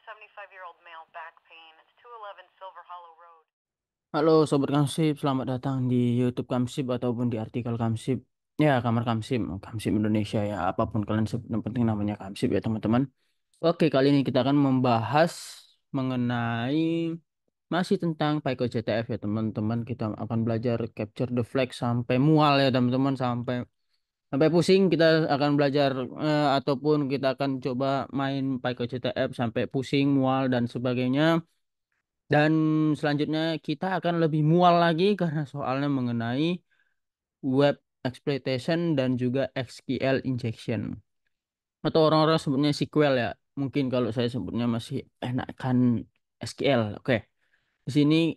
75-year-old male back pain. It's 211 Silver Hollow Road. Halo Sobat Kamsib, selamat datang di YouTube Kamsib ataupun di artikel Kamsib. Ya, kamar Kamsib, Kamsib Indonesia ya, apapun kalian sebut, yang penting namanya Kamsib ya teman-teman. Oke, kali ini kita akan membahas mengenai masih tentang Pyco CTF ya teman-teman. Kita akan belajar capture the flag sampai mual ya teman-teman, sampai sampai pusing. Kita akan belajar ataupun kita akan coba main Pyco CTF sampai pusing, mual dan sebagainya. Dan selanjutnya kita akan lebih mual lagi karena soalnya mengenai web exploitation dan juga SQL injection. Atau orang-orang sebutnya SQL ya. Mungkin kalau saya sebutnya masih enakan SQL. Oke. Di sini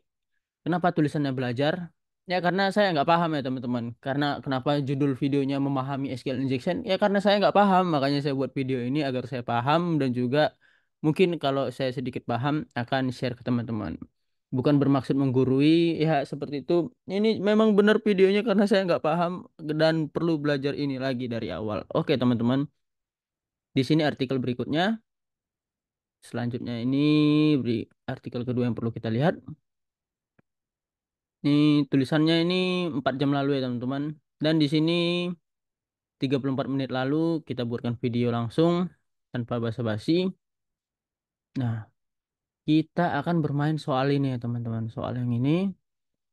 kenapa tulisannya belajar? Ya karena saya nggak paham ya teman-teman. Karena kenapa judul videonya memahami SQL injection? Ya karena saya nggak paham. Makanya saya buat video ini agar saya paham dan juga mungkin kalau saya sedikit paham akan share ke teman-teman. Bukan bermaksud menggurui ya seperti itu. Ini memang benar videonya karena saya nggak paham dan perlu belajar ini lagi dari awal. Oke teman-teman. Di sini artikel berikutnya. Selanjutnya ini artikel kedua yang perlu kita lihat. Ini tulisannya ini 4 jam lalu ya teman-teman. Dan di sini 34 menit lalu kita buatkan video langsung tanpa basa-basi. Nah, kita akan bermain soal ini ya teman-teman. Soal yang ini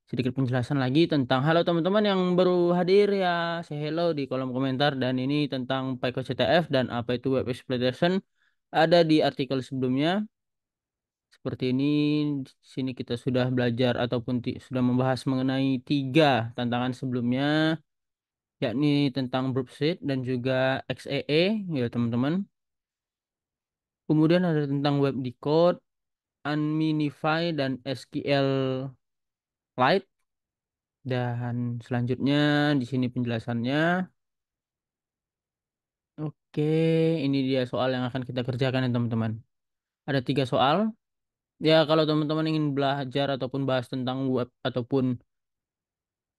sedikit penjelasan lagi tentang halo teman-teman yang baru hadir ya. Say hello di kolom komentar dan ini tentang Pyco CTF dan apa itu web exploitation ada di artikel sebelumnya. Seperti ini, di sini kita sudah belajar ataupun sudah membahas mengenai 3 tantangan sebelumnya, yakni tentang Brookshit dan juga XEE, ya teman-teman. Kemudian ada tentang web decode, unminify, dan SQL Lite. Dan selanjutnya di sini penjelasannya. Oke, ini dia soal yang akan kita kerjakan ya teman-teman. Ada 3 soal. Ya, kalau teman-teman ingin belajar ataupun bahas tentang web ataupun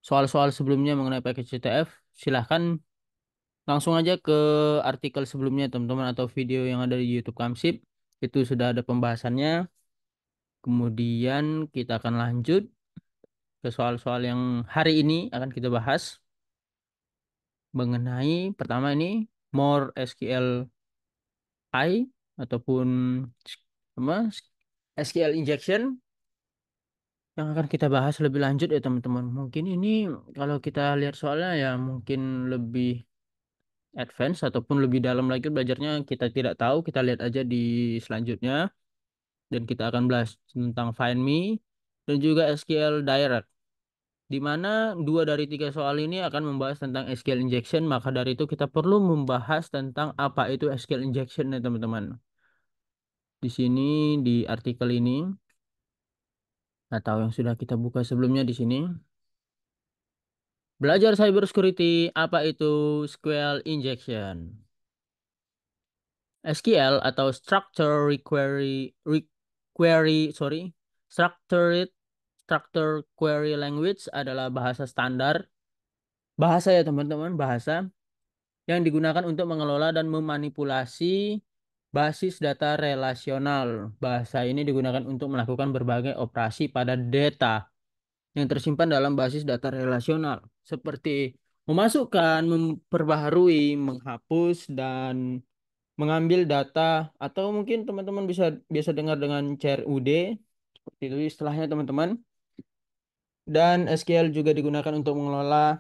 soal-soal sebelumnya mengenai package CTF, silahkan langsung aja ke artikel sebelumnya teman-teman atau video yang ada di YouTube Kamsib. Itu sudah ada pembahasannya. Kemudian kita akan lanjut ke soal-soal yang hari ini akan kita bahas mengenai pertama ini more SQL I ataupun apa SQL injection yang akan kita bahas lebih lanjut ya teman-teman. Mungkin ini kalau kita lihat soalnya ya mungkin lebih advance ataupun lebih dalam lagi belajarnya kita tidak tahu, kita lihat aja di selanjutnya dan kita akan bahas tentang find me dan juga SQL direct di mana 2 dari 3 soal ini akan membahas tentang SQL injection. Maka dari itu kita perlu membahas tentang apa itu SQL injection ya teman-teman. Di sini di artikel ini atau yang sudah kita buka sebelumnya di sini, belajar cybersecurity, apa itu SQL injection? SQL atau Structured Query Language adalah bahasa standar, bahasa ya teman-teman, bahasa yang digunakan untuk mengelola dan memanipulasi basis data relasional. Bahasa ini digunakan untuk melakukan berbagai operasi pada data yang tersimpan dalam basis data relasional, seperti memasukkan, memperbaharui, menghapus, dan mengambil data atau mungkin teman-teman bisa biasa dengar dengan CRUD seperti itu istilahnya teman-teman. Dan SQL juga digunakan untuk mengelola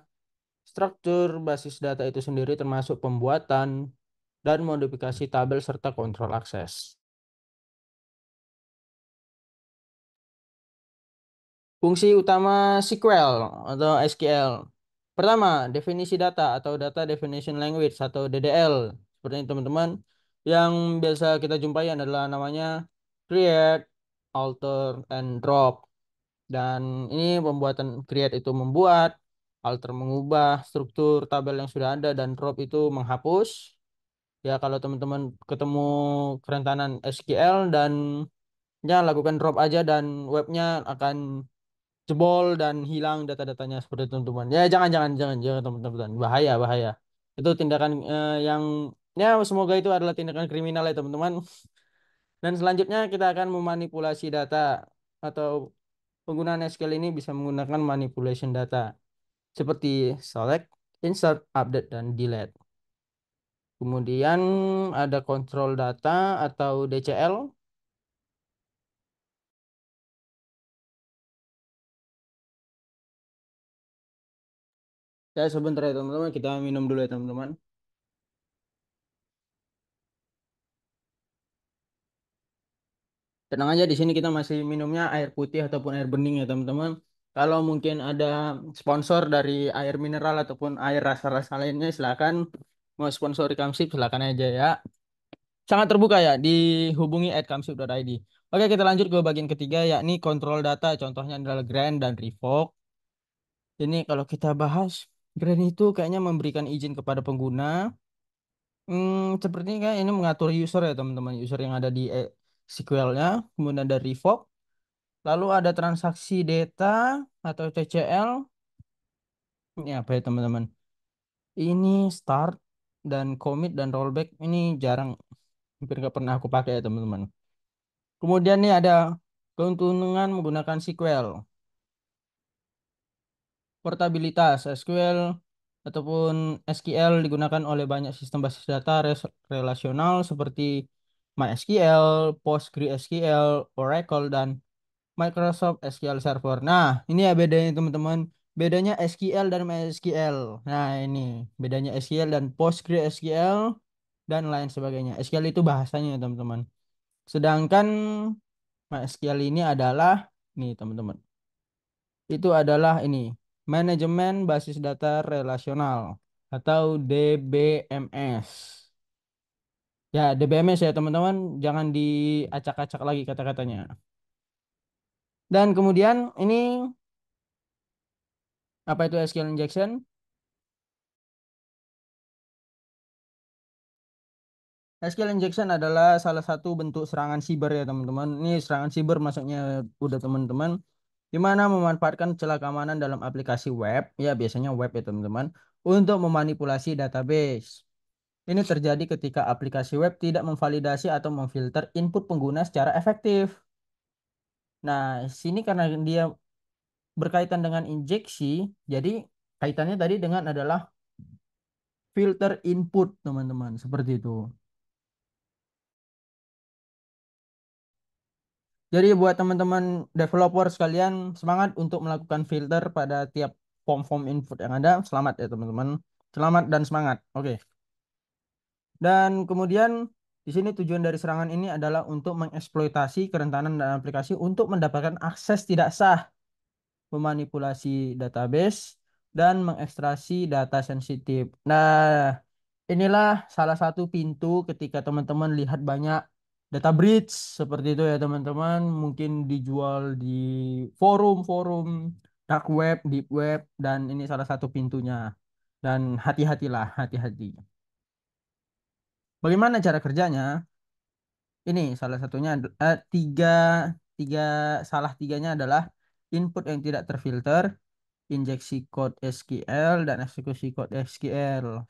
struktur basis data itu sendiri termasuk pembuatan dan modifikasi tabel serta kontrol akses. Fungsi utama SQL atau SQL. Pertama, definisi data atau Data Definition Language atau DDL. Seperti ini teman-teman. Yang biasa kita jumpai adalah namanya create, alter, and drop. Dan ini pembuatan create itu membuat, alter mengubah struktur tabel yang sudah ada, dan drop itu menghapus. Ya kalau teman-teman ketemu kerentanan SQL dan ya lakukan drop aja dan webnya akan jebol dan hilang data-datanya seperti itu teman-teman. Ya jangan teman-teman, bahaya bahaya. Itu tindakan yang ya semoga itu adalah tindakan kriminal ya teman-teman. Dan selanjutnya kita akan memanipulasi data atau penggunaan SQL ini bisa menggunakan manipulation data seperti select, insert, update, dan delete. Kemudian ada control data atau DCL. Ya sebentar ya teman-teman, kita minum dulu ya teman-teman. Tenang aja di sini kita masih minumnya air putih ataupun air bening ya teman-teman. Kalau mungkin ada sponsor dari air mineral ataupun air rasa-rasa lainnya silakan mau sponsori Kamsip silakan aja ya. Sangat terbuka ya dihubungi @kamsip.id. Oke, kita lanjut ke bagian ketiga yakni kontrol data. Contohnya adalah grant dan revoke. Ini kalau kita bahas grant itu kayaknya memberikan izin kepada pengguna. Sepertinya kayak ini mengatur user ya teman-teman, user yang ada di SQL-nya. Kemudian ada revoke. Lalu ada transaksi data atau TCL. Ini apa ya teman-teman? Ini start dan commit dan rollback ini jarang, hampir nggak pernah aku pakai ya teman-teman. Kemudian nih ada keuntungan menggunakan SQL. Portabilitas SQL ataupun SQL digunakan oleh banyak sistem basis data relasional seperti MySQL, PostgreSQL, Oracle, dan Microsoft SQL Server. Nah, ini ya bedanya teman-teman. Bedanya SQL dan MySQL. Nah, ini bedanya SQL dan PostgreSQL dan lain sebagainya. SQL itu bahasanya ya teman-teman. Sedangkan MySQL ini adalah nih teman-teman. Itu adalah ini manajemen basis data relasional atau DBMS. Ya, DBMS ya teman-teman. Jangan diacak-acak lagi kata-katanya. Dan kemudian ini apa itu SQL injection? SQL injection adalah salah satu bentuk serangan siber ya teman-teman. Ini serangan siber maksudnya udah teman-teman. Di mana memanfaatkan celah keamanan dalam aplikasi web, ya biasanya web ya teman-teman, untuk memanipulasi database. Ini terjadi ketika aplikasi web tidak memvalidasi atau memfilter input pengguna secara efektif. Nah, sini karena dia berkaitan dengan injeksi, jadi kaitannya tadi dengan adalah filter input teman-teman, seperti itu. Jadi buat teman-teman developer sekalian semangat untuk melakukan filter pada tiap form-form input yang ada. Selamat ya teman-teman. Selamat dan semangat. Oke. Dan kemudian di sini tujuan dari serangan ini adalah untuk mengeksploitasi kerentanan dan aplikasi untuk mendapatkan akses tidak sah, memanipulasi database, dan mengekstraksi data sensitif. Nah, inilah salah satu pintu ketika teman-teman lihat banyak data breach seperti itu ya teman-teman. Mungkin dijual di forum-forum, dark web, deep web, dan ini salah satu pintunya. Dan hati-hatilah, hati-hati. Bagaimana cara kerjanya? Ini salah satunya tiga tiga salah tiganya adalah input yang tidak terfilter, injeksi code SQL dan eksekusi code SQL.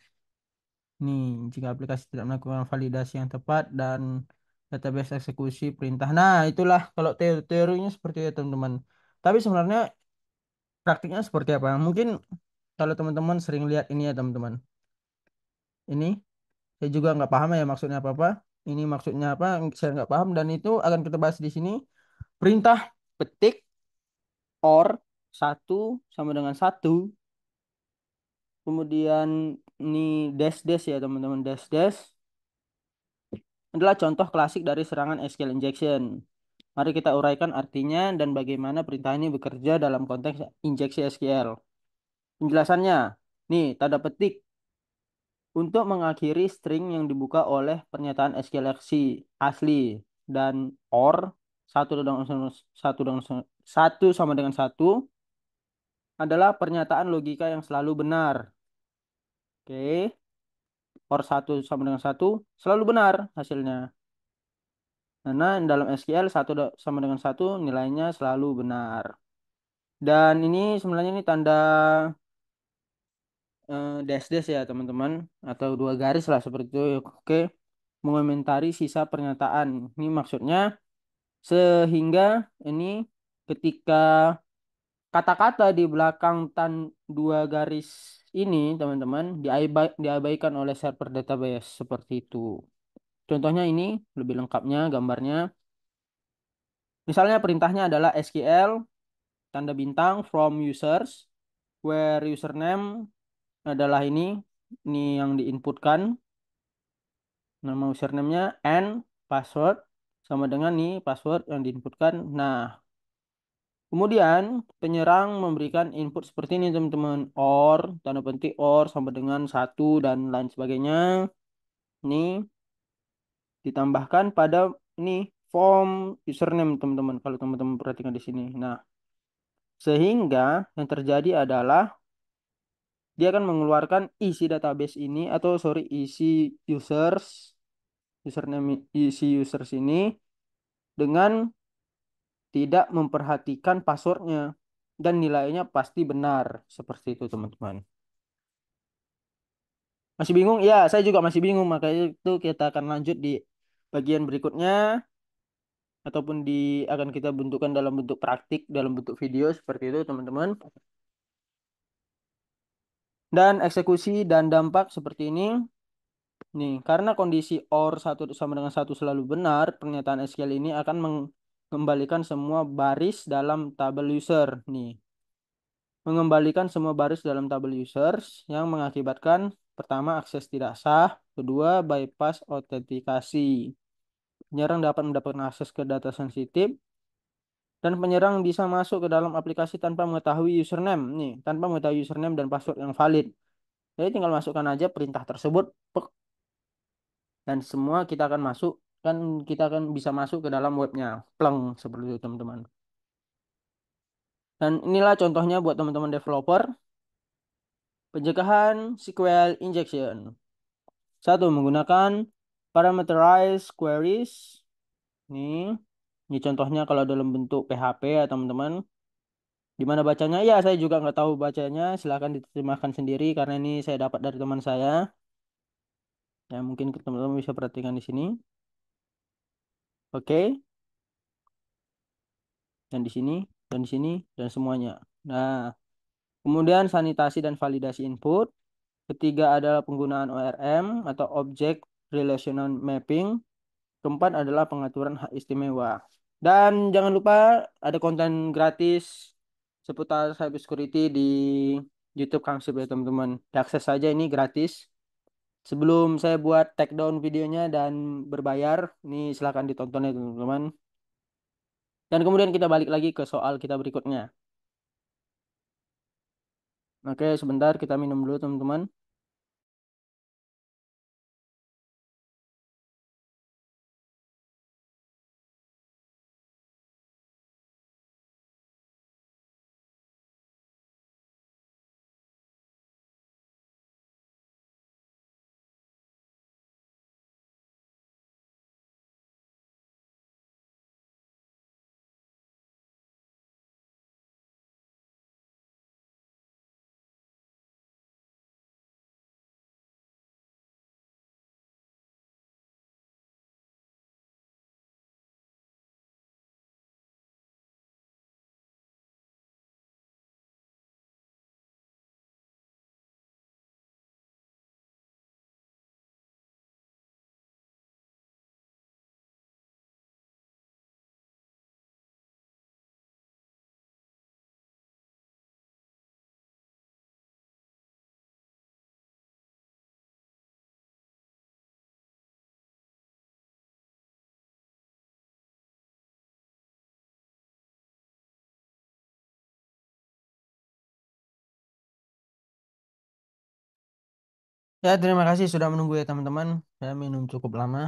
Nih, jika aplikasi tidak melakukan validasi yang tepat dan database eksekusi perintah. Nah, itulah kalau teorinya seperti itu, teman-teman. Tapi sebenarnya praktiknya seperti apa? Mungkin kalau teman-teman sering lihat ini ya, teman-teman. Ini saya juga nggak paham ya maksudnya apa-apa. Ini maksudnya apa? Saya nggak paham dan itu akan kita bahas di sini. Perintah petik or satu sama dengan satu. Kemudian ini dash dash ya teman-teman dash dash adalah contoh klasik dari serangan SQL injection. Mari kita uraikan artinya dan bagaimana perintah ini bekerja dalam konteks injeksi SQL. Penjelasannya, nih tanda petik untuk mengakhiri string yang dibuka oleh pernyataan SQL asli dan or satu sama dengan satu adalah pernyataan logika yang selalu benar. Oke, or satu sama dengan satu selalu benar hasilnya. Karena dalam SQL sama dengan satu nilainya selalu benar. Dan ini sebenarnya ini tanda dash dash ya teman-teman atau dua garis lah seperti itu. Oke. mengomentari sisa pernyataan. Ini maksudnya sehingga ini ketika kata-kata di belakang dua garis ini, teman-teman, diabaikan oleh server database seperti itu. Contohnya ini lebih lengkapnya gambarnya. Misalnya perintahnya adalah SQL tanda bintang from users where username adalah ini yang diinputkan nama username-nya and password sama dengan nih password yang diinputkan. Nah, kemudian penyerang memberikan input seperti ini teman-teman, or tanda petik or sama dengan satu dan lain sebagainya. Ini ditambahkan pada ini form username teman-teman kalau teman-teman perhatikan di sini. Nah, sehingga yang terjadi adalah dia akan mengeluarkan isi database ini atau sorry isi users username isi users ini dengan tidak memperhatikan passwordnya dan nilainya pasti benar seperti itu teman-teman. Masih bingung? Ya, saya juga masih bingung, makanya itu kita akan lanjut di bagian berikutnya ataupun akan kita bentukkan dalam bentuk praktik dalam bentuk video seperti itu teman-teman. Dan eksekusi dan dampak seperti ini. Nih, karena kondisi OR satu sama dengan satu selalu benar, pernyataan SQL ini akan mengembalikan semua baris dalam tabel user. Nih, mengembalikan semua baris dalam tabel users yang mengakibatkan pertama akses tidak sah, kedua bypass autentikasi. Penyerang dapat mendapatkan akses ke data sensitif dan penyerang bisa masuk ke dalam aplikasi tanpa mengetahui username. Nih, tanpa mengetahui username dan password yang valid. Jadi tinggal masukkan aja perintah tersebut dan semua kita akan masuk kan kita akan bisa masuk ke dalam webnya pleng seperti itu teman-teman. Dan inilah contohnya buat teman-teman developer pencegahan SQL injection. Satu, menggunakan parameterized queries. Ini contohnya kalau dalam bentuk PHP ya teman-teman. Gimana bacanya? Ya saya juga nggak tahu bacanya. Silahkan diterjemahkan sendiri karena ini saya dapat dari teman saya. Ya mungkin teman-teman bisa perhatikan di sini. Oke. Dan di sini dan di sini dan semuanya. Nah, kemudian sanitasi dan validasi input. Ketiga adalah penggunaan ORM atau Object Relational Mapping. Keempat adalah pengaturan hak istimewa. Dan jangan lupa ada konten gratis seputar cybersecurity di YouTube Kamsib ya teman-teman. Diakses saja ini gratis. Sebelum saya buat take down videonya dan berbayar, ini silahkan ditonton ya teman-teman. Dan kemudian kita balik lagi ke soal kita berikutnya. Oke, sebentar kita minum dulu teman-teman. Ya, terima kasih sudah menunggu ya teman-teman. Saya minum cukup lama.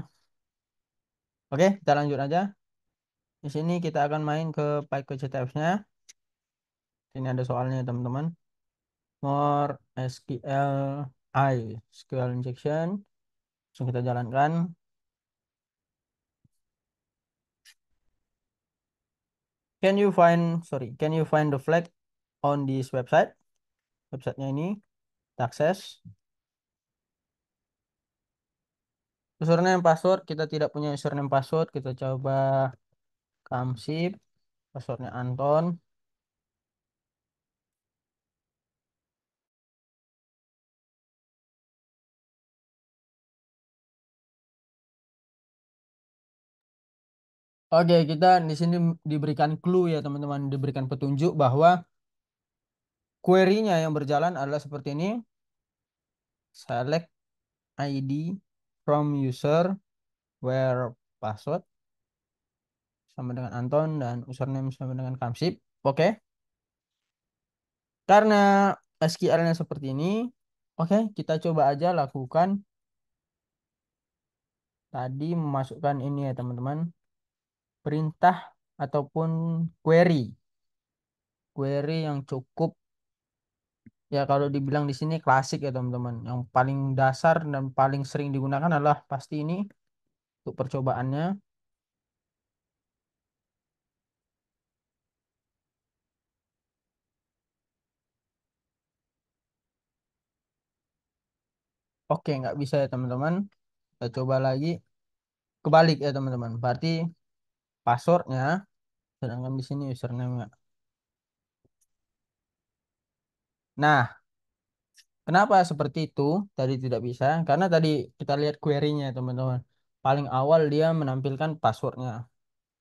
Oke, kita lanjut aja. Di sini kita akan main ke PyQuest-nya. Ini ada soalnya teman-teman. More SQL injection. Langsung kita jalankan. Can you find the flag on this website? Websitenya ini, kita akses. Username password kita tidak punya username password, kita coba Kamsib, passwordnya Anton. Oke, kita di sini diberikan clue ya teman-teman, diberikan petunjuk bahwa query-nya yang berjalan adalah seperti ini. Select ID from user where password sama dengan Anton dan username sama dengan Kamsib. Oke. Karena SQL-nya seperti ini, oke, kita coba aja lakukan tadi memasukkan ini ya teman-teman, perintah ataupun query. Query yang cukup ya kalau dibilang di sini klasik ya teman-teman. Yang paling dasar dan paling sering digunakan adalah pasti ini untuk percobaannya. Oke, nggak bisa ya teman-teman. Kita coba lagi. Kebalik ya teman-teman. Berarti passwordnya, sedangkan di sini username-nya. Nah, kenapa seperti itu? Tadi tidak bisa. Karena tadi kita lihat query-nya teman-teman. Paling awal dia menampilkan passwordnya.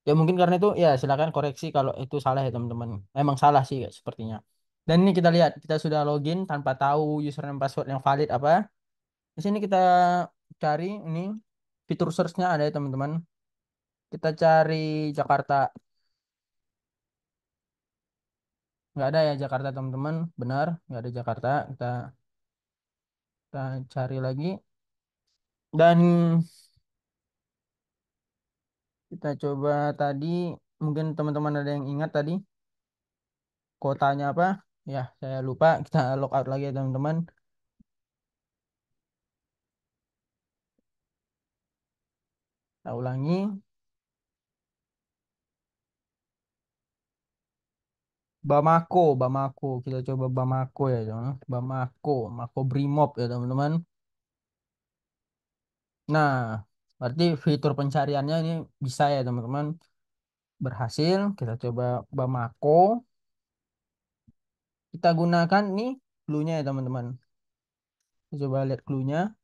Ya mungkin karena itu ya silakan koreksi kalau itu salah ya teman-teman. Emang salah sih sepertinya. Dan ini kita lihat kita sudah login tanpa tahu username password yang valid apa. Di sini kita cari ini fitur search-nya ada ya teman-teman. Kita cari Jakarta. Nggak ada ya Jakarta teman-teman. Benar, nggak ada Jakarta. Kita cari lagi. Dan kita coba tadi mungkin teman-teman ada yang ingat tadi kotanya apa? Ya, saya lupa. Kita log out lagi ya teman-teman. Kita ulangi. Bamako, Bamako. Kita coba Bamako ya, teman. Bamako, Mako Brimob ya, teman-teman. Nah, berarti fitur pencariannya ini bisa ya, teman-teman. Berhasil. Kita coba Bamako. Kita gunakan nih clue-nya ya, teman-teman. Kita coba lihat clue-nya.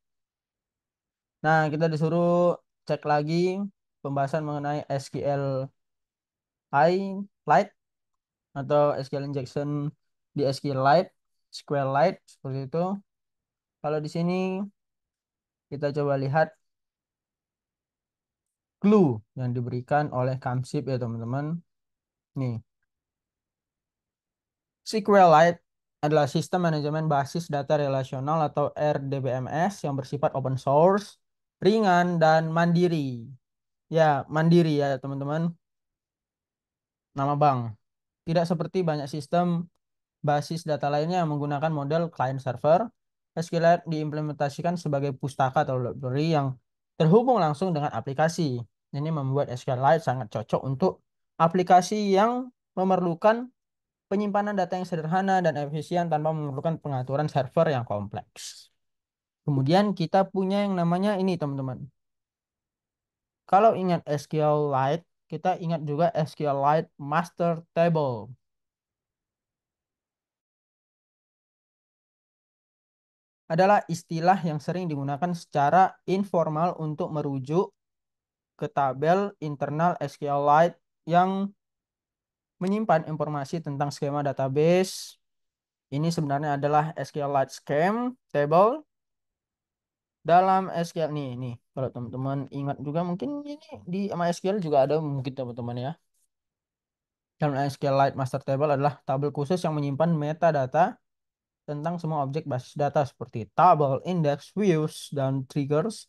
Nah, kita disuruh cek lagi pembahasan mengenai SQLite atau SQL injection di SQLite, SQLite seperti itu. Kalau di sini kita coba lihat clue yang diberikan oleh Kamsib ya teman-teman. Nih, SQLite adalah sistem manajemen basis data relasional atau RDBMS yang bersifat open source, ringan dan mandiri. Ya, mandiri ya teman-teman. Nama bank. Tidak seperti banyak sistem basis data lainnya yang menggunakan model client server. SQLite diimplementasikan sebagai pustaka atau library yang terhubung langsung dengan aplikasi. Ini membuat SQLite sangat cocok untuk aplikasi yang memerlukan penyimpanan data yang sederhana dan efisien tanpa memerlukan pengaturan server yang kompleks. Kemudian kita punya yang namanya ini teman-teman. Kalau ingat SQLite, kita ingat juga SQLite Master Table. Adalah istilah yang sering digunakan secara informal untuk merujuk ke tabel internal SQLite yang menyimpan informasi tentang skema database. Ini sebenarnya adalah SQLite Scheme Table dalam SQL nih. Kalau teman-teman ingat juga mungkin ini di MySQL juga ada mungkin teman-teman ya. Dalam SQLite Master Table adalah tabel khusus yang menyimpan metadata tentang semua objek basis data seperti tabel, index, views, dan triggers.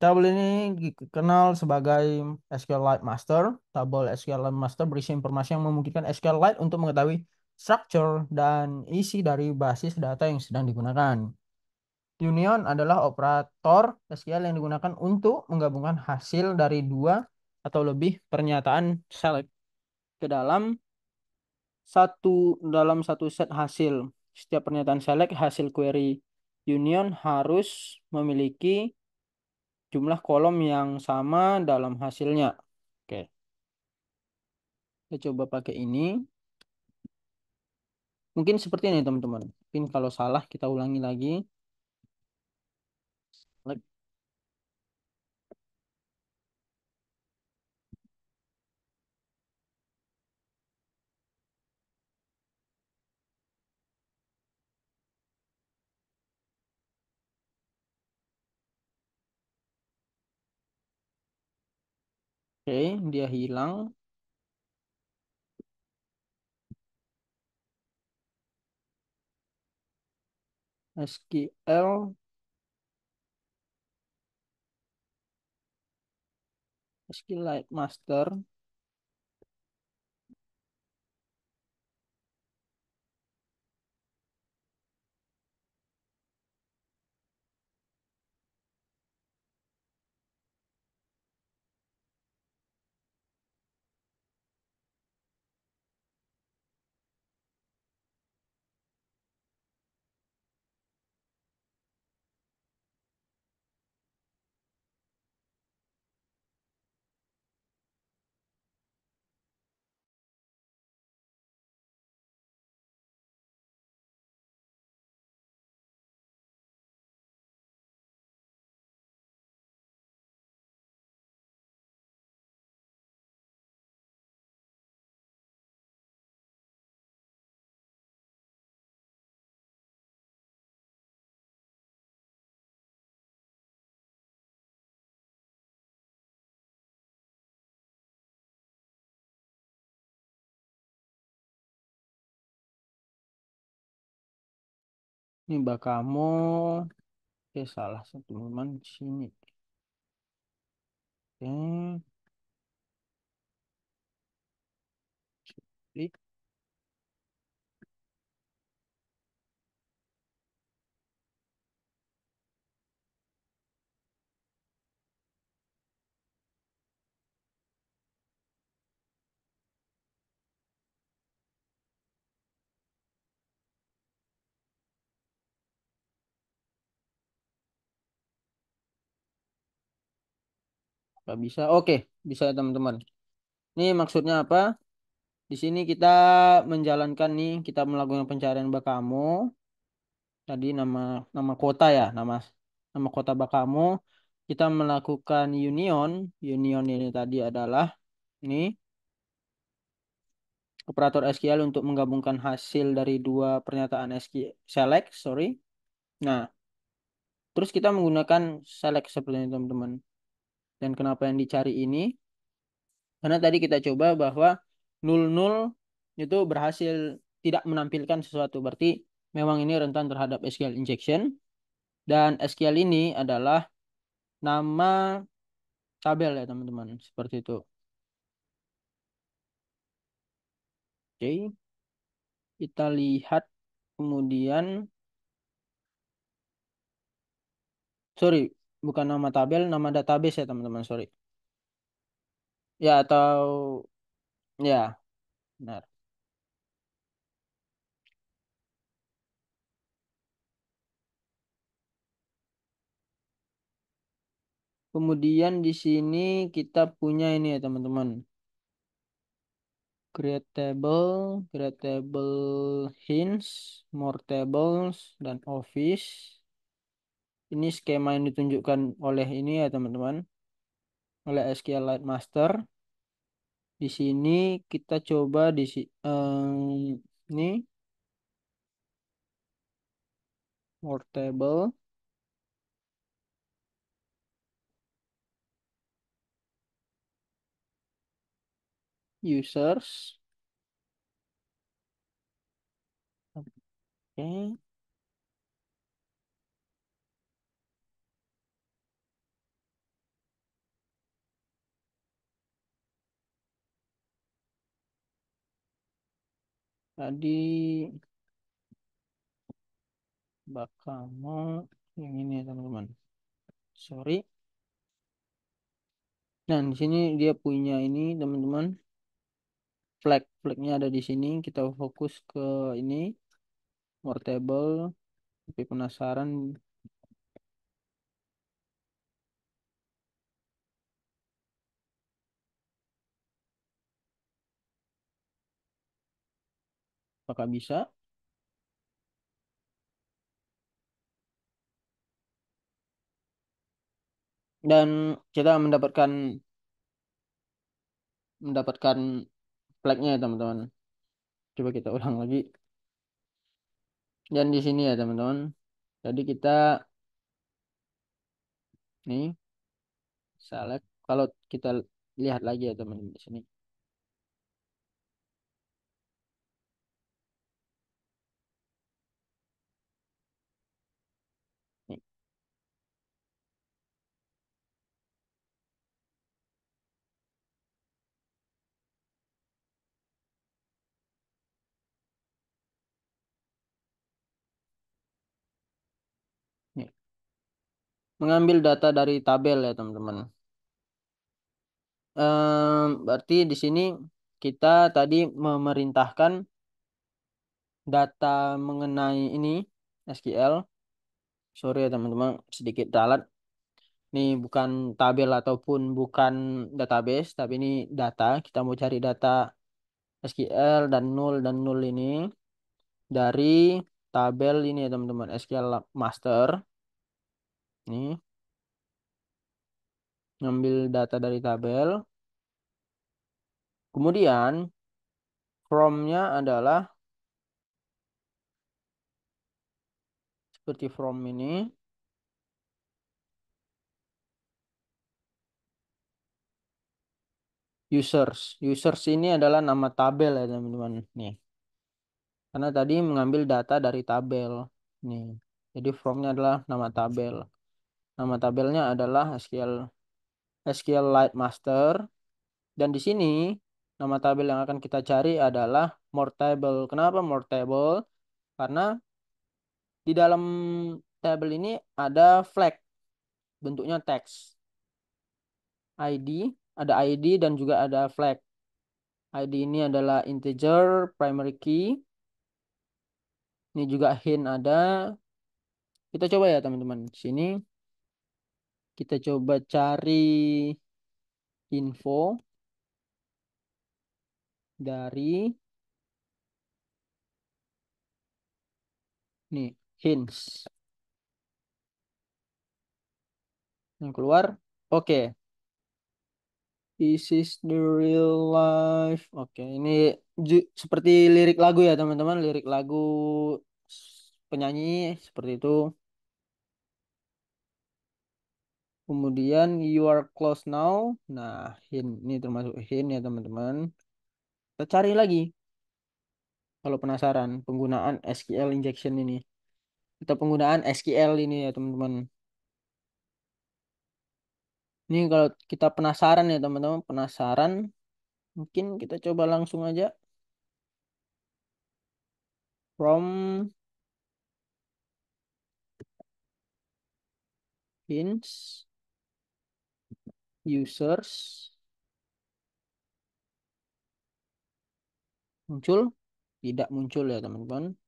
Tabel ini dikenal sebagai SQLite Master. Tabel SQLite Master berisi informasi yang memungkinkan SQLite untuk mengetahui structure dan isi dari basis data yang sedang digunakan. Union adalah operator SQL yang digunakan untuk menggabungkan hasil dari dua atau lebih pernyataan select ke dalam satu set hasil. Setiap pernyataan select hasil query union harus memiliki jumlah kolom yang sama dalam hasilnya. Oke, kita coba pakai ini. Mungkin seperti ini teman-teman. Mungkin kalau salah kita ulangi lagi. Oke, dia hilang. SQL, SQLite Master. Ini Bakamo. Oke, salah satu teman di sini. Oke. Klik. Nggak bisa. Oke, bisa ya teman-teman. Ini maksudnya apa? Di sini kita menjalankan nih, kita melakukan pencarian Bakamo. Tadi nama nama kota ya, nama kota Bakamo. Kita melakukan union. Union ini tadi adalah ini operator SQL untuk menggabungkan hasil dari dua pernyataan SQL select, sorry. Nah, terus kita menggunakan select seperti ini teman-teman. Dan kenapa yang dicari ini? Karena tadi kita coba bahwa 00 itu berhasil tidak menampilkan sesuatu. Berarti memang ini rentan terhadap SQL injection. Dan SQL ini adalah nama tabel ya teman-teman. Seperti itu. Oke. Kita lihat kemudian. Sorry. Bukan nama tabel, nama database ya teman-teman. Sorry. Ya atau ya benar. Kemudian di sini kita punya ini ya teman-teman. Create table, create table hints, more tables, dan office. Ini skema yang ditunjukkan oleh ini ya teman-teman, oleh SQLite Master. Di sini kita coba ini more table, users. Oke, tadi Bakamo yang ini ya teman-teman. Sorry. Nah, di sini dia punya ini teman-teman. Flagnya ada di sini. Kita fokus ke ini portable. Tapi penasaran Apakah bisa? Dan kita mendapatkan flagnya ya teman-teman. Coba kita ulang lagi. Dan di sini ya teman-teman. Jadi kita nih select. Kalau kita lihat lagi ya teman-teman di sini. Nih, nih. Mengambil data dari tabel ya teman-teman. Berarti di sini kita tadi memerintahkan data mengenai ini SQL. Sorry ya teman-teman, sedikit ralat. Ini bukan tabel ataupun bukan database, tapi ini data. Kita mau cari data SQL dan null ini dari tabel ini ya teman-teman. SQL master. Ini ngambil data dari tabel. Kemudian from-nya adalah seperti from ini. Users. Users ini adalah nama tabel ya teman-teman. Nih. Karena tadi mengambil data dari tabel. Nih. Jadi from-nya adalah nama tabel. Nama tabelnya adalah SQLite Master. Dan di sini nama tabel yang akan kita cari adalah more table. Kenapa more table? Karena di dalam tabel ini ada flag bentuknya teks. ID, ada ID dan juga ada flag. ID ini adalah integer primary key. Ini juga hint ada. Kita coba ya teman-teman. Sini kita coba cari info dari nih hints yang keluar. Oke, this is the real life. Oke, ini seperti lirik lagu ya teman-teman, lirik lagu penyanyi seperti itu. Kemudian you are close now. Nah, hint ini termasuk hint ya teman-teman. Kita cari lagi kalau penasaran penggunaan SQL injection ini. Atau penggunaan SQL ini ya teman-teman. Ini kalau kita penasaran ya teman-teman, penasaran, mungkin kita coba langsung aja from hints users muncul, tidak muncul ya teman-teman.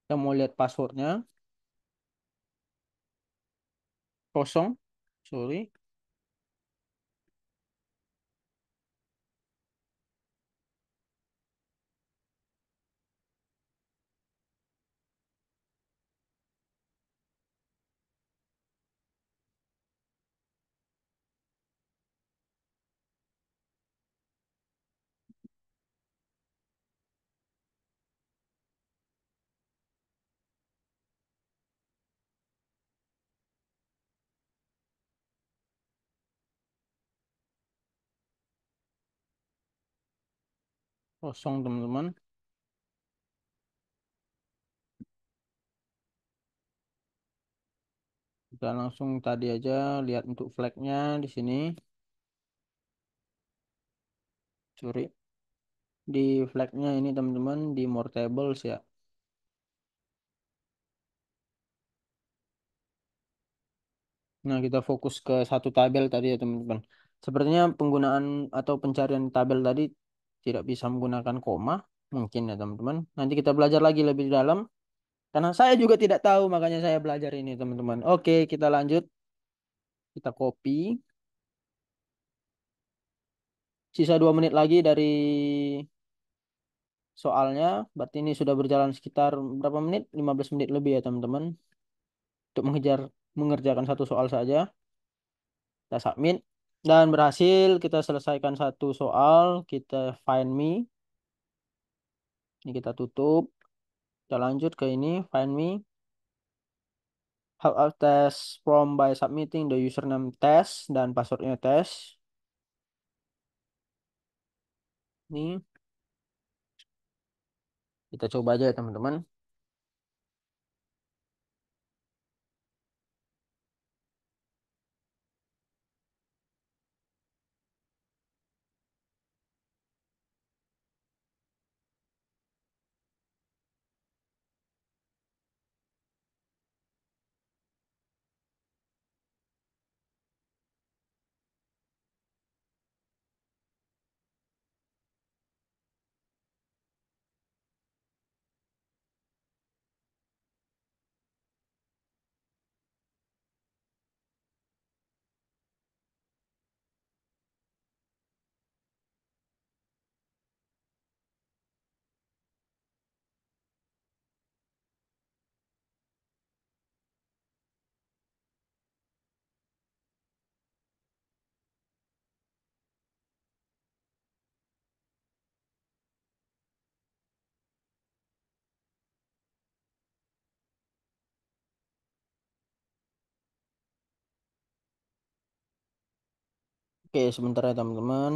Kita mau lihat passwordnya kosong, sorry, kosong teman-teman. Kita langsung tadi aja lihat untuk flagnya di sini, sorry, di flagnya ini teman-teman di more tables ya. Nah, kita fokus ke satu tabel tadi ya teman-teman. Sepertinya penggunaan atau pencarian tabel tadi tidak bisa menggunakan koma, mungkin ya teman-teman. Nanti kita belajar lagi lebih dalam, karena saya juga tidak tahu, makanya saya belajar ini teman-teman. Oke, kita lanjut. Kita copy. Sisa 2 menit lagi dari soalnya. Berarti ini sudah berjalan sekitar berapa menit? 15 menit lebih ya teman-teman. Untuk mengerjakan satu soal saja. Kita submit. Dan berhasil kita selesaikan satu soal. Kita find me. Ini kita tutup. Kita lanjut ke ini. Find me. Help us test from by submitting the username test dan passwordnya test. Ini kita coba aja ya teman-teman. Oke, sebentar ya teman-teman.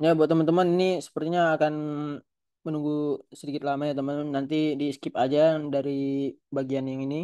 Ya, buat teman-teman ini sepertinya akan menunggu sedikit lama ya teman-teman. Nanti di skip aja dari bagian yang ini.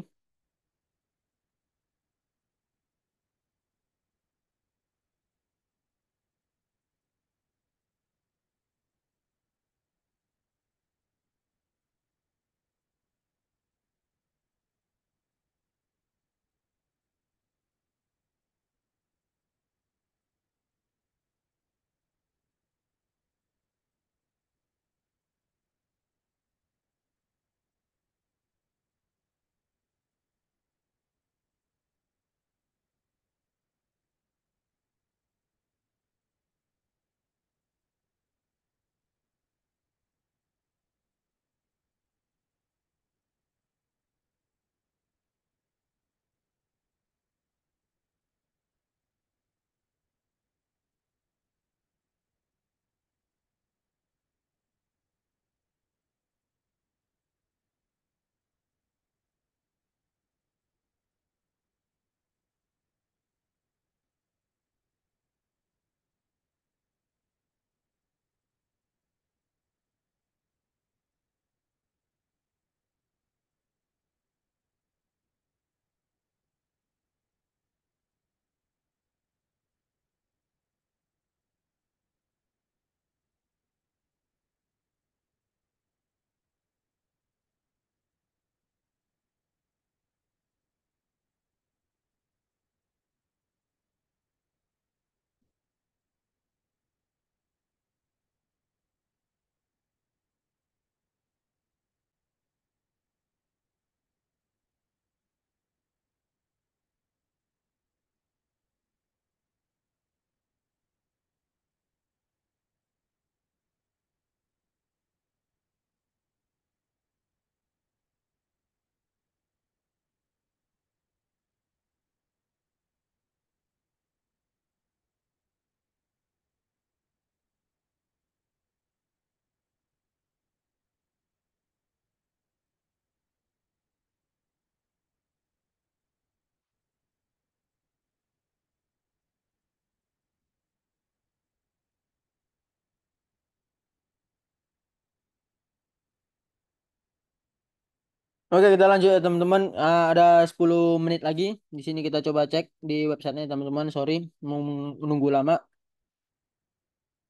Oke, kita lanjut ya teman-teman. Ada 10 menit lagi. Di sini kita coba cek di websitenya teman-teman. Sorry, mau menunggu lama.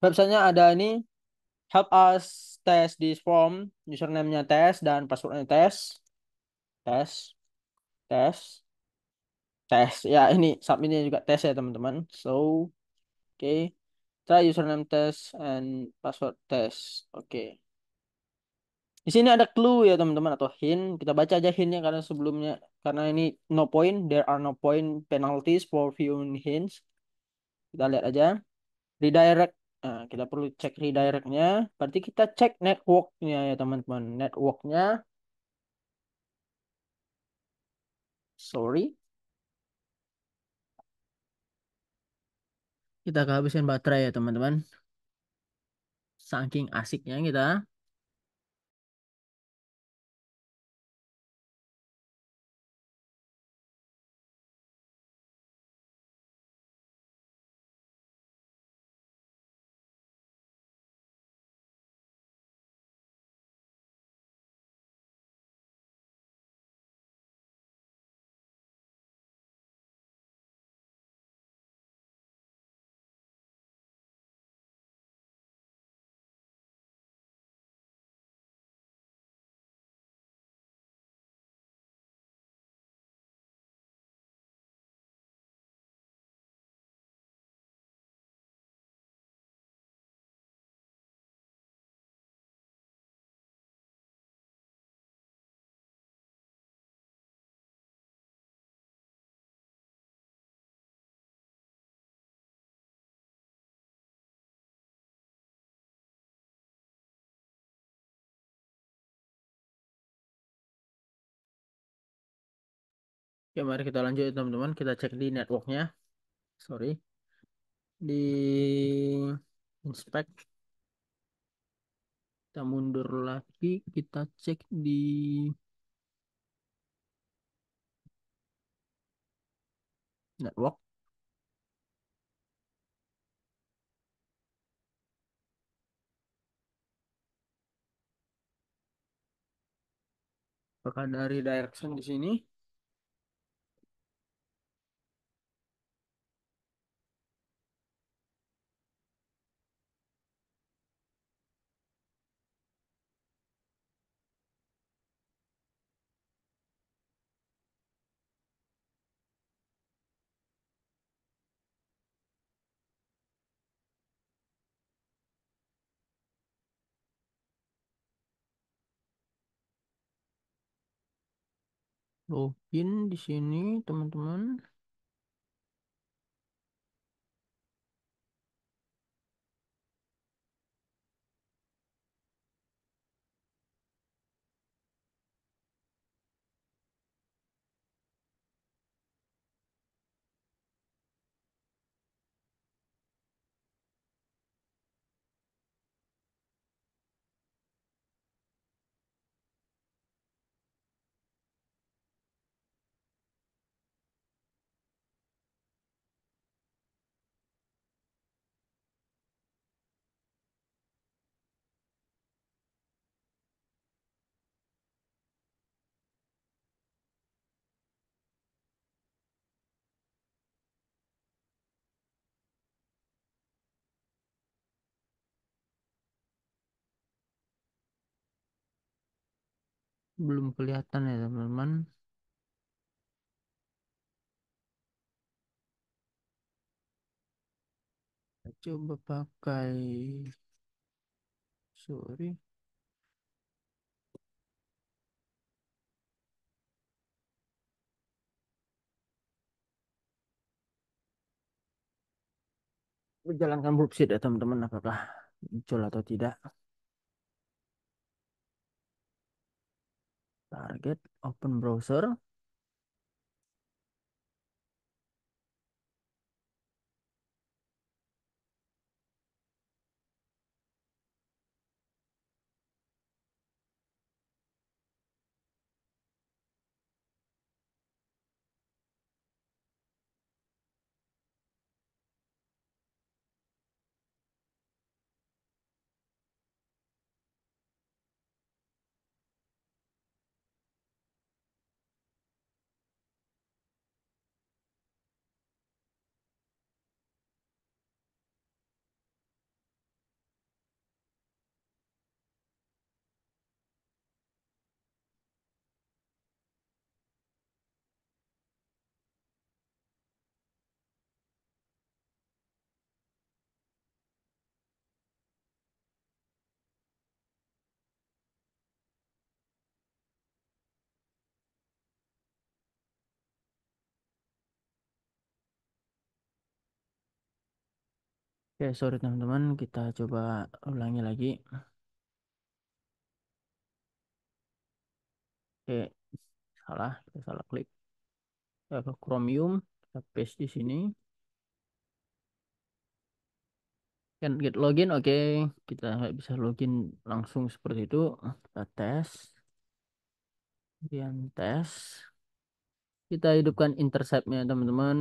Websitenya ada ini. Help us test this form. Username-nya tes dan passwordnya tes. Tes, tes, tes. Ya, ini submitnya juga tes ya teman-teman. So, oke. Try username test and password test. Oke. Di sini ada clue ya teman-teman atau hint. Kita baca aja hintnya karena sebelumnya karena ini no point, there are no point penalties for viewing hints. Kita lihat aja. Redirect. Nah, kita perlu cek redirectnya. Berarti kita cek networknya ya teman-teman. Networknya, sorry, kita kehabisan baterai ya teman-teman. Saking asiknya kita. Oke, mari kita lanjut ya teman-teman. Kita cek di networknya. Sorry. Di inspect. Kita mundur lagi. Kita cek di network. Apakah dari direction di sini? Login di sini, teman-teman. Belum kelihatan ya, teman-teman. Coba pakai, sorry. Jalankan worksheet ya, teman-teman. Apakah muncul atau tidak? Target, open browser. Oke, sorry teman-teman, kita coba ulangi lagi. Oke, salah, kita salah klik. Ya, ke Chromium, kita paste di sini. Kan get login, oke. Kita nggak bisa login langsung seperti itu. Kita tes, kemudian tes. Kita hidupkan intercept-nya teman-teman.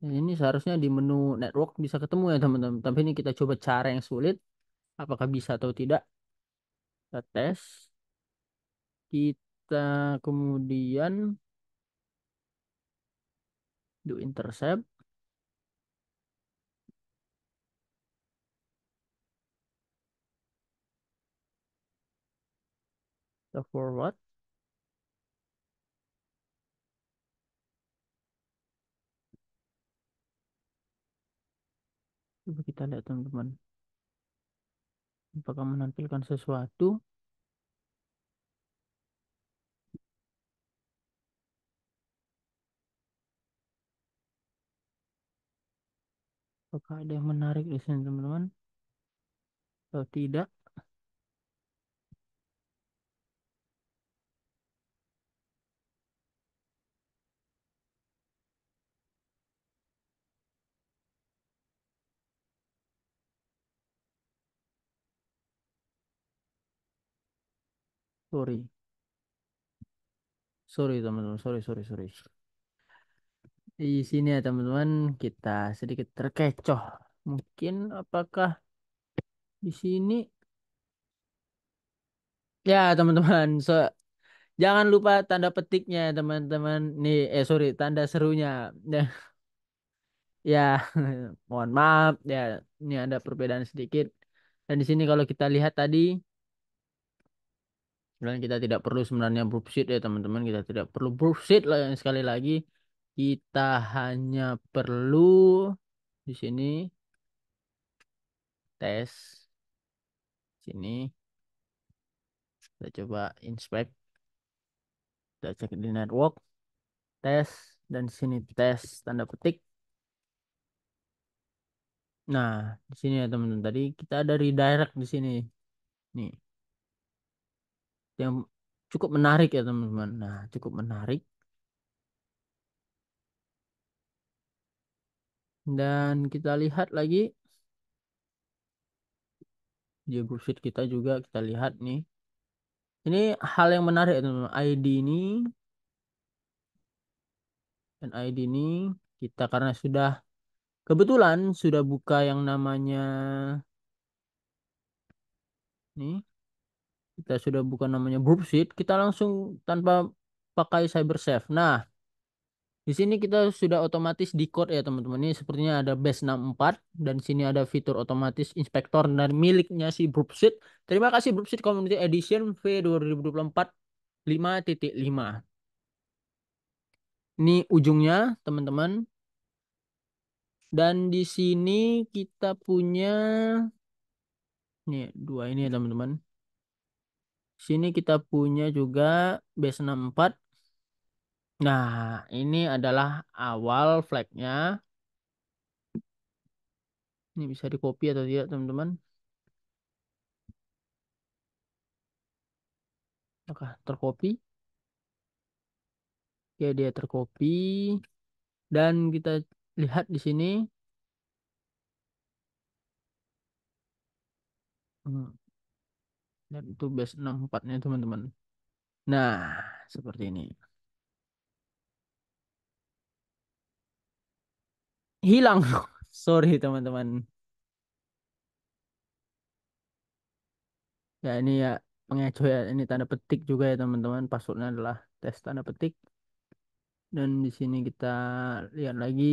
Ini seharusnya di menu network bisa ketemu ya teman-teman. Tapi ini kita coba cara yang sulit. Apakah bisa atau tidak? Kita tes. Kita kemudian do intercept. Kita forward. Coba kita lihat teman-teman. Apakah menampilkan sesuatu? Apakah ada yang menarik di sini teman-teman? Atau tidak? Sorry. Sorry teman-teman. Sorry, sorry, sorry. Di sini ya teman-teman, kita sedikit terkecoh. Mungkin apakah di sini? Ya teman-teman, jangan lupa tanda petiknya teman-teman. Nih, sorry, tanda serunya. Ya, ya, mohon maaf ya. Ini ada perbedaan sedikit. Dan di sini kalau kita lihat tadi, dan kita tidak perlu sebenarnya bullshit ya teman-teman. Kita tidak perlu bullshit lah yang sekali lagi. Kita hanya perlu di sini tes sini. Kita coba inspect. Kita cek di network, tes, dan di sini tes tanda petik. Nah, di sini ya teman-teman. Tadi kita ada redirect di sini. Nih, yang cukup menarik ya teman-teman. Nah, cukup menarik. Dan kita lihat lagi di bullshit kita juga kita lihat nih. Ini hal yang menarik ya teman-teman. ID ini dan ID ini kita karena sudah kebetulan sudah buka yang namanya nih, kita sudah buka namanya bullshit, kita langsung tanpa pakai cybersafe. Nah, di sini kita sudah otomatis decode ya teman-teman. Ini sepertinya ada base 64 dan sini ada fitur otomatis inspektor dan miliknya si Brupsit. Terima kasih Brupsit Community Edition V 2024 5.5. Ini ujungnya teman-teman. Dan di sini kita punya nih dua ini ya teman-teman. Sini kita punya juga base 64. Nah, ini adalah awal flagnya. Ini bisa di copy atau tidak teman-teman? Apakah tercopy? Oke, dia tercopy dan kita lihat di sini. Hmm, dan itu base 64-nya teman-teman. Nah, seperti ini. Hilang. Sorry teman-teman. Ya ini ya pengecoh ya. Ini tanda petik juga ya teman-teman. Passwordnya adalah tes tanda petik. Dan di sini kita lihat lagi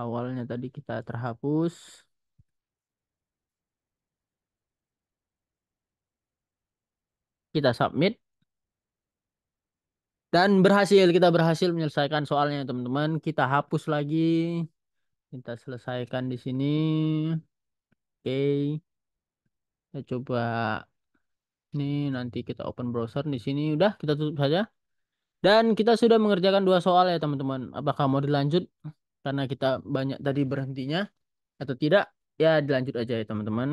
awalnya tadi kita terhapus. Kita submit dan berhasil. Kita berhasil menyelesaikan soalnya teman-teman. Kita hapus lagi. Kita selesaikan di sini. Oke. Kita coba ini nanti kita open browser di sini. Udah kita tutup saja. Dan kita sudah mengerjakan dua soal ya teman-teman. Apakah mau dilanjut? karena kita banyak tadi berhentinya atau tidak, ya dilanjut aja ya teman-teman.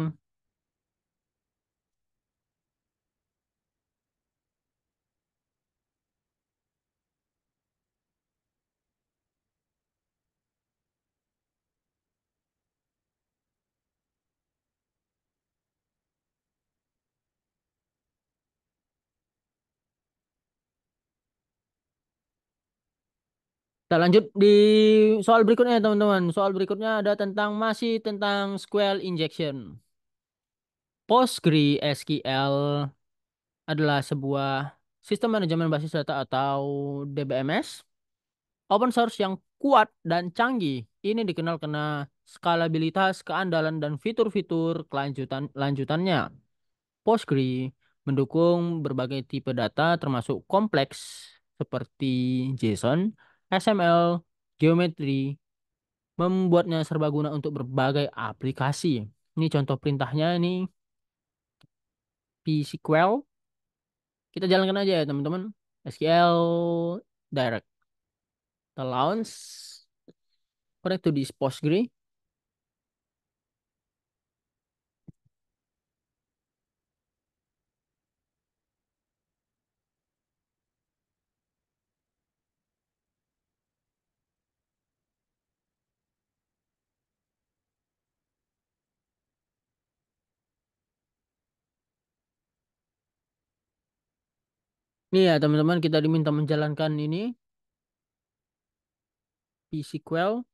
Kita lanjut di soal berikutnya ya teman-teman. Soal berikutnya ada tentang masih tentang SQL injection. PostgreSQL adalah sebuah sistem manajemen basis data atau DBMS open source yang kuat dan canggih. Ini dikenal karena skalabilitas, keandalan, dan fitur-fitur lanjutannya. Postgre mendukung berbagai tipe data termasuk kompleks seperti JSON, XML, geometri, membuatnya serbaguna untuk berbagai aplikasi. Ini contoh perintahnya ini pSQL. Kita jalankan aja ya teman-teman. SQL Direct. Kita launch. Connect to this Postgre. Nih ya teman-teman, kita diminta menjalankan ini pSQL.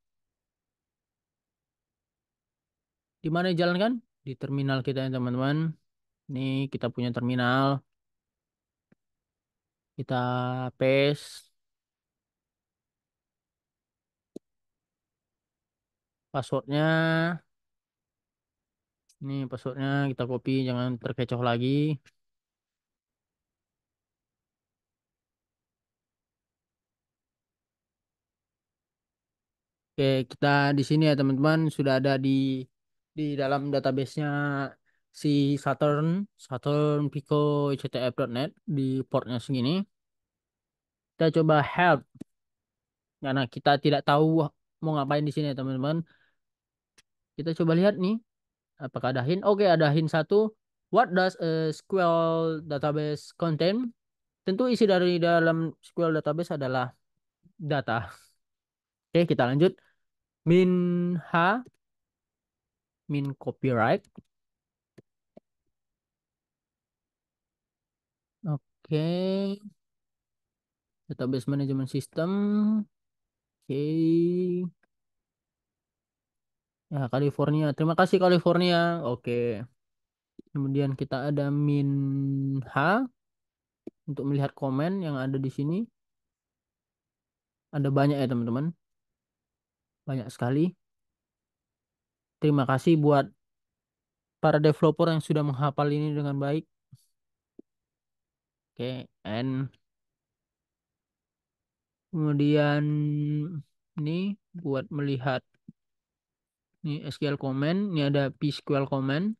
Di mana dijalankan? Di terminal kita ya teman-teman. Ini kita punya terminal. Kita paste passwordnya. Ini passwordnya kita copy, jangan terkecoh lagi. Oke, kita di sini ya teman-teman sudah ada di dalam database-nya si Saturn, Saturn Pico CTF.net di portnya segini. Kita coba help karena kita tidak tahu mau ngapain di sini ya teman-teman. Kita coba lihat nih apakah ada hint. Oke, ada hint satu. What does a SQL database contain? Tentu isi dari dalam SQL database adalah data. Oke, kita lanjut. Min H, min copyright. Oke, database management system. Oke, ya California. Terima kasih California. Oke. Kemudian kita ada min H untuk melihat komen yang ada di sini. Ada banyak ya teman-teman. Banyak sekali. Terima kasih buat para developer yang sudah menghafal ini dengan baik. Oke, and kemudian ini buat melihat ini SQL comment, ini ada pSQL comment.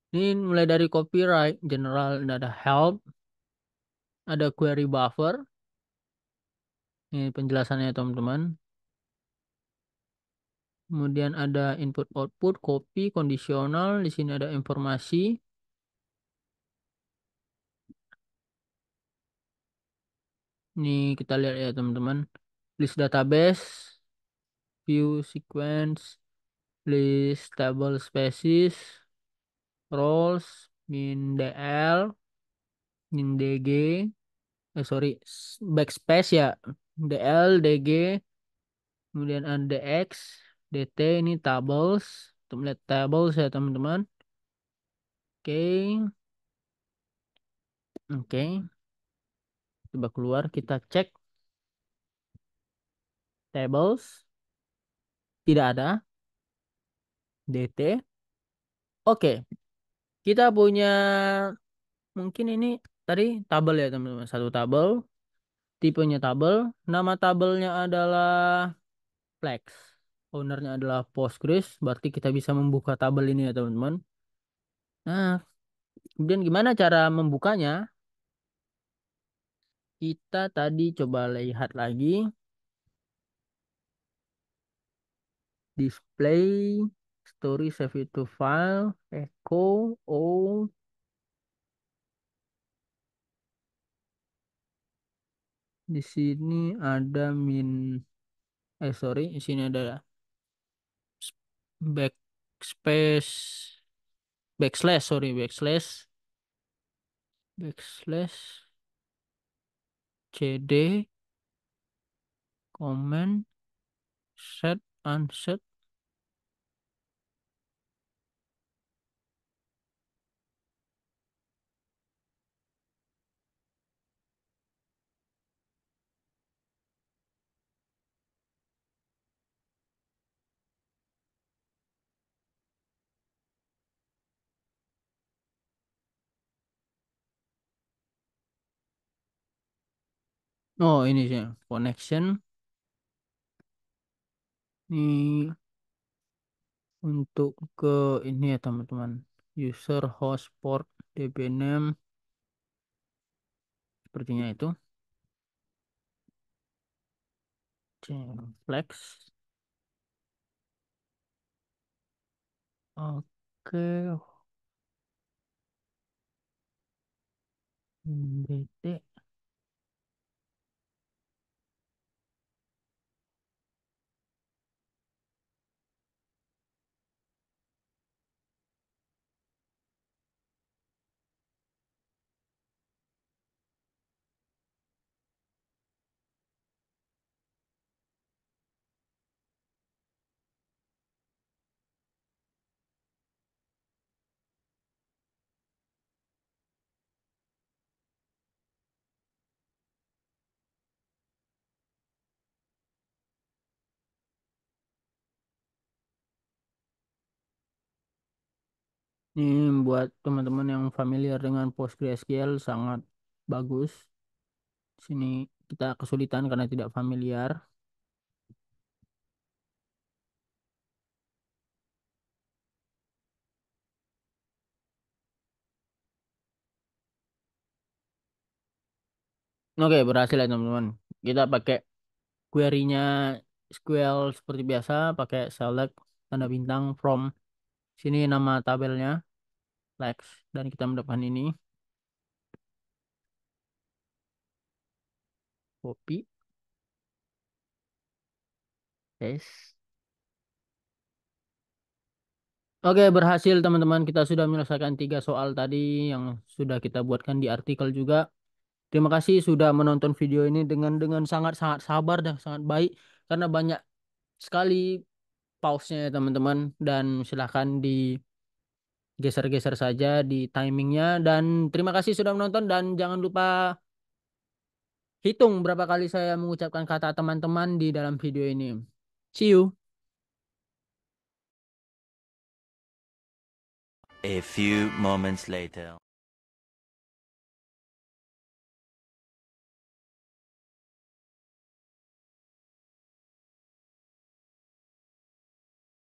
Ini mulai dari copyright, general, ini ada help, ada query buffer. Ini penjelasannya teman-teman. Kemudian ada input output, copy, kondisional. Di sini ada informasi. Ini kita lihat ya teman-teman. List database, view sequence, list table species, roles, min DL, min DG, sorry, backspace ya, DL, DG, kemudian ada DX, DT ini tables, untuk melihat tables ya teman-teman. Oke, oke, coba keluar kita cek tables, tidak ada, DT. Oke, kita punya mungkin ini tadi tabel ya teman-teman, satu tabel, tipenya tabel, nama tabelnya adalah Flex. Ownernya adalah Postgres, berarti kita bisa membuka tabel ini ya teman-teman. Nah, kemudian gimana cara membukanya? Kita tadi coba lihat lagi. Display, story save itu file, echo, oh. Di sini ada sorry, di sini ada backspace, backslash, cd, comment, set, unset. Oh, ini sih connection. Ini untuk ke ini ya teman-teman. User host port db name sepertinya itu. Flex. Oke. BT. Ini buat teman-teman yang familiar dengan PostgreSQL sangat bagus. Sini kita kesulitan karena tidak familiar. Oke, berhasil ya teman-teman. Kita pakai query-nya SQL seperti biasa, pakai select tanda bintang from sini nama tabelnya Lex dan kita mendapatkan ini copy paste. Oke, berhasil teman-teman. Kita sudah menyelesaikan 3 soal tadi yang sudah kita buatkan di artikel juga. Terima kasih sudah menonton video ini dengan sangat-sangat sabar dan sangat baik karena banyak sekali pause-nya ya teman-teman dan silahkan digeser-geser saja di timingnya dan terima kasih sudah menonton dan jangan lupa hitung berapa kali saya mengucapkan kata teman-teman di dalam video ini. See you. A few moments later.